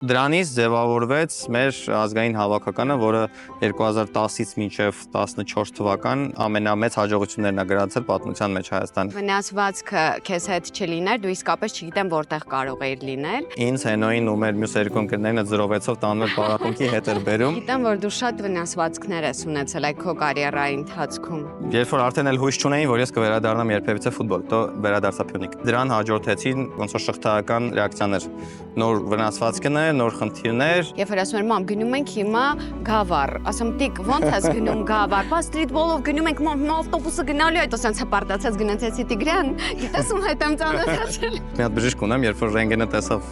Դրանից ձևավորվեց մեր ազգային հավաքականը, որը 2010-ից մինչև 14 թվական ամենամեծ հաջողություններն է գրացել պատմության մեջ Հայաստան։ Վնասվածքը քեզ հետ չլիներ, դու իսկապես չգիտեմ որտեղ կարող էիր լինել։ Ինձ Հենոյին ու մեր մյուս երկու ընկերներն այդ 0.6-ով տանում էր պարապմունքի հետ էր բերում։ Գիտեմ, որ դու շատ վնասվածքներ ես ունեցել այդ քո կարիերայի ընթացքում։ Երբ որ արդեն էլ հույս չունեին, որ ես կվերադառնամ երբևիցե ֆուտբոլ, то վերադարձա Փյունիկ։ Դրան հաջորդեցին ոնց որ շղթայական ռեակցիաներ։ Նոր վնասվածքներ, նոր խնդիրներ։ Երբ որ ասում եմ, մամ, գնում ենք հիմա Գավառ, ասում տիկ, ո՞նց ես գնում Գավառ։ Բա ստրիթբոլով գնում ենք, մամ, ավտոբուսը գնալու է, այդպես sense հպարտացած գնացեցի Տիգրան։ Գիտես ում հետ եմ ծանոթացել։ Մի հատ բժիշկ ունեմ, երբ որ ռենտգենը տեսավ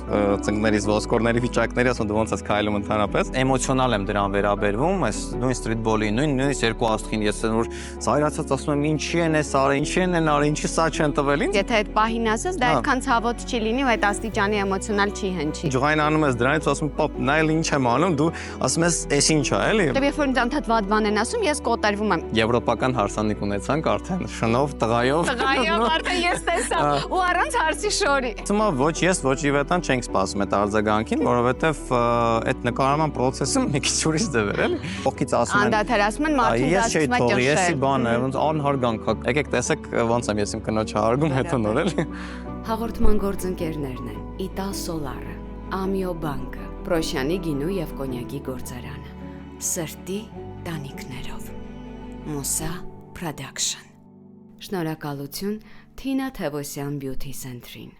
ծնկներից ոսկորների վիճակների, ասում դու ոնց ես քայլում ընդհանրապես։ Էմոցիոնալ եմ դրան վերաբերվում, այս նույն ստրիթբոլի, նույնիսկ երկու աստղին ես որ զայրացած ասում եմ ինչի են էս արել, ինչի են արել, ինչի սա չեն տվել ինձ։ Եթե այդ պահին ասես, դա այդքան ցավոտ չի լինի ու այդ աստիճանի էմոցիոնալ չի հնչի։ Ջղային անում ես դրանից ասում պապ, նայել ինչ եմ անում, դու ասում ես էս ինչ է, էլի։ Դե երբ որ ինձ անդադ վատ բան են ասում, ես կոտարվում եմ։ Եվրոպական հարսանիք ունեցանք արդեն շնով, տղայով։ Տղայով արդեն ես տեսա ու առանց հարցի շորի։ Հիմա ոչ ես, ոչ Իվետան չենք սպասում այդ արձագանքին, որովհետև այդ նկարման process-ը մի քիչ ուրիշ ձև էր, էլի։ Ողքից ասում են։ Անդադար ասում են մարդուն դասում է ճշել։ Եսի բանը, ոնց անհարգանք է։ Եկեք տեսեք ոնց եմ ես իմ կնոջը հարգում հետո նոր էլի։ Հաղորդման գործընկերներն են Ital Solar-ը, Amio Bank-ը, Պրոշյանի գինու եւ կոնյակի գործարանը, Սրտի տանիքներով, Musa Production։ Շնորհակալություն Թինա Թևոսյան Beauty Center-ին։